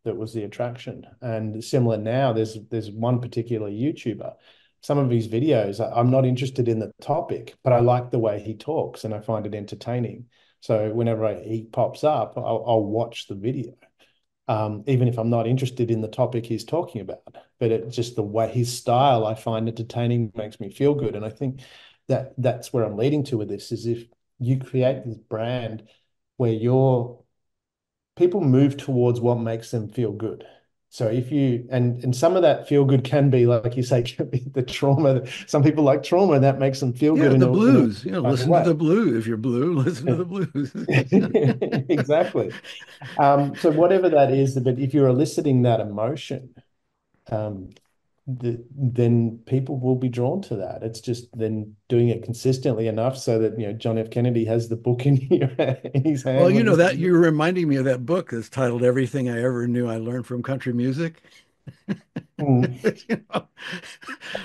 Speaker 2: was the attraction. And similar now, there's one particular YouTuber. Some of his videos, I'm not interested in the topic, but I like the way he talks, and I find it entertaining. So whenever he pops up, I'll watch the video, even if I'm not interested in the topic he's talking about. But it's just the way, his style, I find entertaining, makes me feel good. And I think that's where I'm leading to with this, is if you create this brand where your people move towards what makes them feel good. So if you, and some of that feel good can be, like you say, can be the trauma. Some people like trauma, and that makes them feel good
Speaker 1: Yeah, the
Speaker 2: in a
Speaker 1: blues.
Speaker 2: kind of
Speaker 1: Listen to
Speaker 2: way.
Speaker 1: the blues. If you're blue, listen to the blues.
Speaker 2: Exactly. So whatever that is, but if you're eliciting that emotion, um, then people will be drawn to that. It's just then doing it consistently enough so that, John F. Kennedy has the book in his
Speaker 1: Well,
Speaker 2: hand when he's
Speaker 1: that you're reminding me of that book that's titled Everything I Ever Knew I Learned from Country Music.
Speaker 2: Mm.
Speaker 1: You know,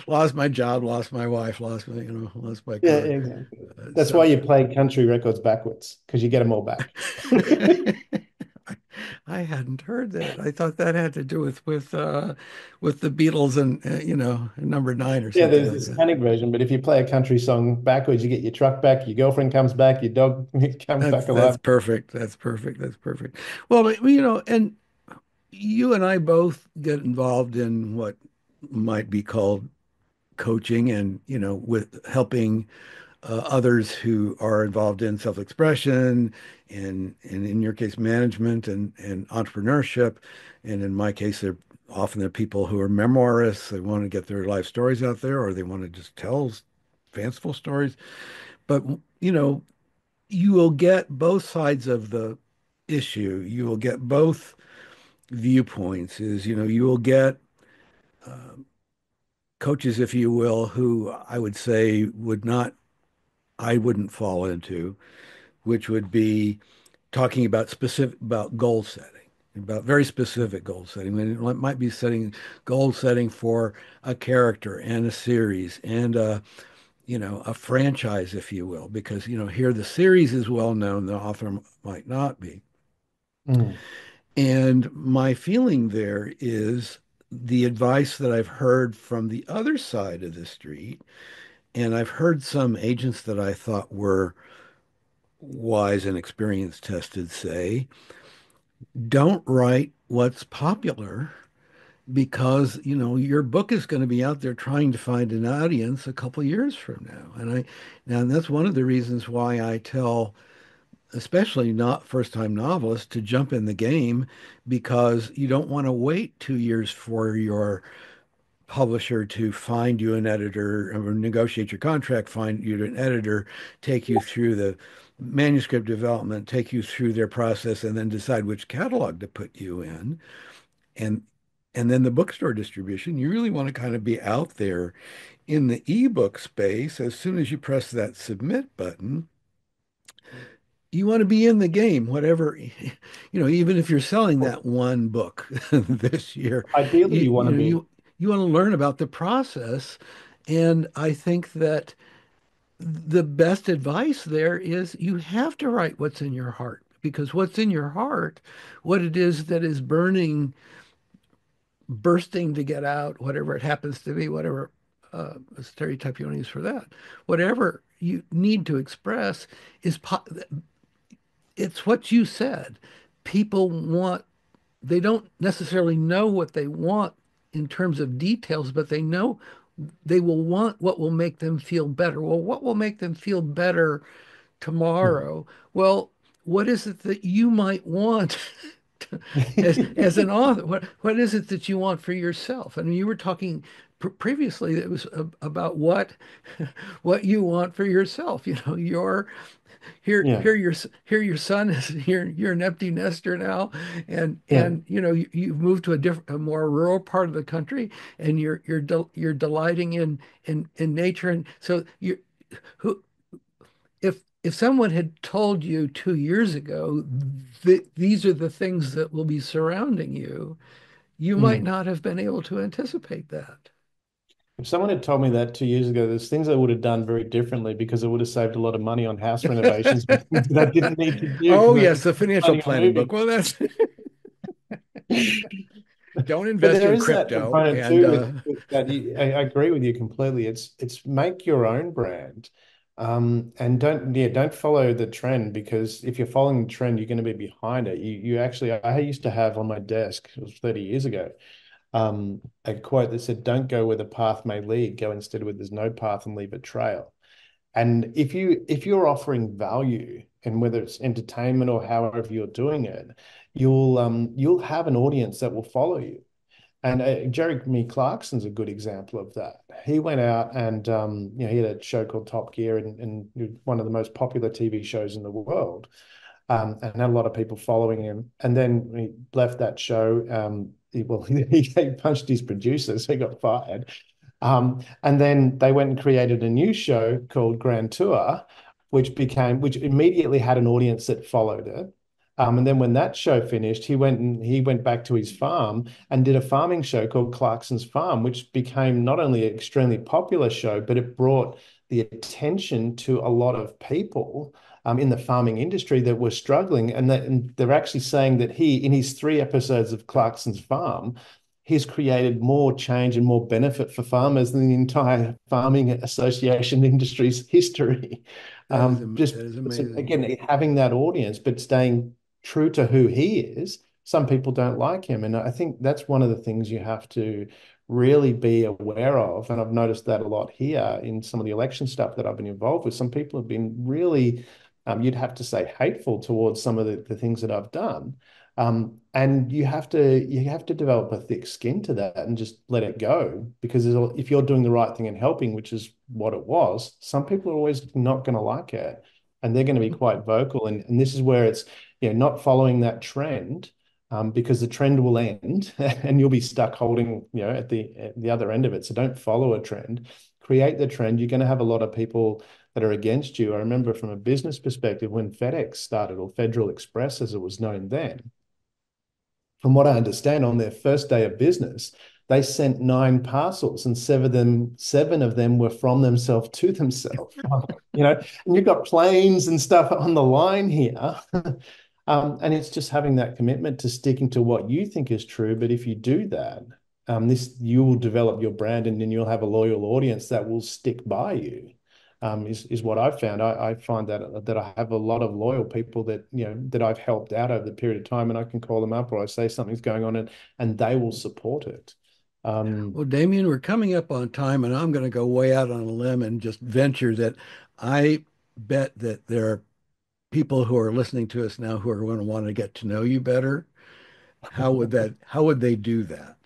Speaker 1: lost my job, lost my wife, lost my
Speaker 2: Yeah,
Speaker 1: car.
Speaker 2: exactly. That's
Speaker 1: So
Speaker 2: why you play country records backwards, because you get them all back.
Speaker 1: I hadn't heard that. I thought that had to do with the Beatles and number nine or
Speaker 2: Yeah,
Speaker 1: something
Speaker 2: there's
Speaker 1: like
Speaker 2: this
Speaker 1: that.
Speaker 2: panic version, but if you play a country song backwards, you get your truck back, your girlfriend comes back, your dog comes back
Speaker 1: That's
Speaker 2: alive.
Speaker 1: perfect. That's perfect. That's perfect. Well, but, and you and I both get involved in what might be called coaching and, with helping others who are involved in self-expression and in your case, management and entrepreneurship. And in my case, they're people who are memoirists. They want to get their life stories out there, or they want to just tell fanciful stories. But, you know, you will get both sides of the issue. You will get both viewpoints. You will get uh, coaches, if you will, who I would say I wouldn't fall into, which would be talking about goal setting, about very specific goal setting. And it might be setting goal setting for a character and a series and a franchise, if you will, because, here the series is well known, the author might not be.
Speaker 2: Mm.
Speaker 1: And my feeling there is the advice that I've heard from the other side of the street, and I've heard some agents that I thought were wise and experience tested say, don't write what's popular because, your book is going to be out there trying to find an audience a couple years from now. And that's one of the reasons why I tell especially not first-time novelists to jump in the game, because you don't want to wait 2 years for your publisher to find you an editor or negotiate your contract, find you an editor, take you through the manuscript development, take you through their process, and then decide which catalog to put you in. And then the bookstore distribution, you really want to kind of be out there in the ebook space. As soon as you press that submit button, you want to be in the game, whatever, even if you're selling
Speaker 2: Well,
Speaker 1: that one book this year,
Speaker 2: ideally,
Speaker 1: you,
Speaker 2: you want
Speaker 1: you
Speaker 2: to
Speaker 1: know,
Speaker 2: be.
Speaker 1: you want to learn about the process. And I think that the best advice there is you have to write what's in your heart, because what's in your heart, what it is that is burning, bursting to get out, whatever it happens to be, whatever stereotype you want to use for that, whatever you need to express is it's what you said. People want, they don't necessarily know what they want in terms of details, but they know they will want what will make them feel better. Well, what will make them feel better tomorrow? Well, what is it that you might want as an author? What is it that you want for yourself? I mean, you were talking previously, it was about what you want for yourself. Your
Speaker 2: Yeah,
Speaker 1: here your son is you're an empty nester now, and
Speaker 2: yeah.
Speaker 1: you've moved to a more rural part of the country, and you're delighting in nature. And so you who if someone had told you 2 years ago that these are the things that will be surrounding you, you might
Speaker 2: Mm.
Speaker 1: not have been able to anticipate that.
Speaker 2: If someone had told me that 2 years ago, there's things I would have done very differently because it would have saved a lot of money on house renovations and things that I didn't need to do
Speaker 1: Oh
Speaker 2: because I
Speaker 1: yes,
Speaker 2: was
Speaker 1: the financial
Speaker 2: planning on
Speaker 1: planning book.
Speaker 2: moving.
Speaker 1: Well, that's don't
Speaker 2: But
Speaker 1: invest
Speaker 2: there
Speaker 1: in
Speaker 2: is that
Speaker 1: crypto
Speaker 2: component
Speaker 1: and
Speaker 2: too with that. I agree with you completely. It's make your own brand, and don't follow the trend because if you're following the trend, you're going to be behind it. You actually I used to have on my desk, it was 30 years ago, a quote that said, "Don't go where the path may lead. Go instead where there's no path and leave a trail." And if you're offering value, and whether it's entertainment or however you're doing it, you'll have an audience that will follow you. And Jeremy Clarkson's a good example of that. He went out and he had a show called Top Gear, and one of the most popular TV shows in the world, and had a lot of people following him. And then he left that show. He punched his producer, so he got fired. And then they went and created a new show called Grand Tour, which immediately had an audience that followed it. And then when that show finished, he went back to his farm and did a farming show called Clarkson's Farm, which became not only an extremely popular show, but it brought the attention to a lot of people in the farming industry that were struggling. And they're actually saying that in his 3 episodes of Clarkson's Farm, he's created more change and more benefit for farmers than the entire farming association industry's history. Just
Speaker 1: that is amazing.
Speaker 2: again, having that audience, but staying true to who he is. Some people don't like him. And I think that's one of the things you have to really be aware of. And I've noticed that a lot here in some of the election stuff that I've been involved with. Some people have been really, you'd have to say, hateful towards some of the things that I've done. And you have to develop a thick skin to that and just let it go because if you're doing the right thing and helping, which is what it was, some people are always not going to like it, and they're going to be quite vocal. And this is where it's not following that trend, because the trend will end and you'll be stuck holding at the other end of it. So don't follow a trend, create the trend. You're going to have a lot of people that are against you. I remember from a business perspective when FedEx started, or Federal Express as it was known then, from what I understand, on their first day of business, they sent 9 parcels, and seven of them were from themselves to themselves. And you've got planes and stuff on the line here. And it's just having that commitment to sticking to what you think is true. But if you do that, you will develop your brand, and then you'll have a loyal audience that will stick by you. Is what I've found. I find that I have a lot of loyal people that that I've helped out over the period of time, and I can call them up or I say something's going on, and they will support it.
Speaker 1: Well, Damien, we're coming up on time, and I'm going to go way out on a limb and just venture that I bet that there are people who are listening to us now who are going to want to get to know you better. How would they do that?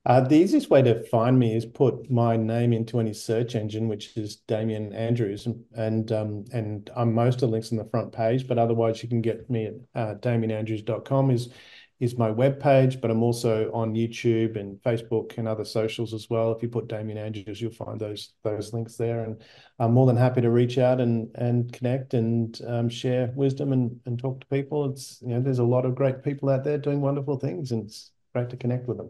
Speaker 2: The easiest way to find me is put my name into any search engine, which is Damian Andrews, and I'm most of the links on the front page. But otherwise, you can get me at damianandrews.com is my webpage. But I'm also on YouTube and Facebook and other socials as well. If you put Damian Andrews, you'll find those links there. And I'm more than happy to reach out and connect and share wisdom and talk to people. It's there's a lot of great people out there doing wonderful things, and it's great to connect with them.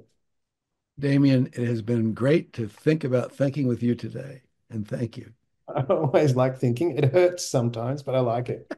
Speaker 1: Damien, it has been great to think about thinking with you today, and thank you.
Speaker 2: I always like thinking. It hurts sometimes, but I like it.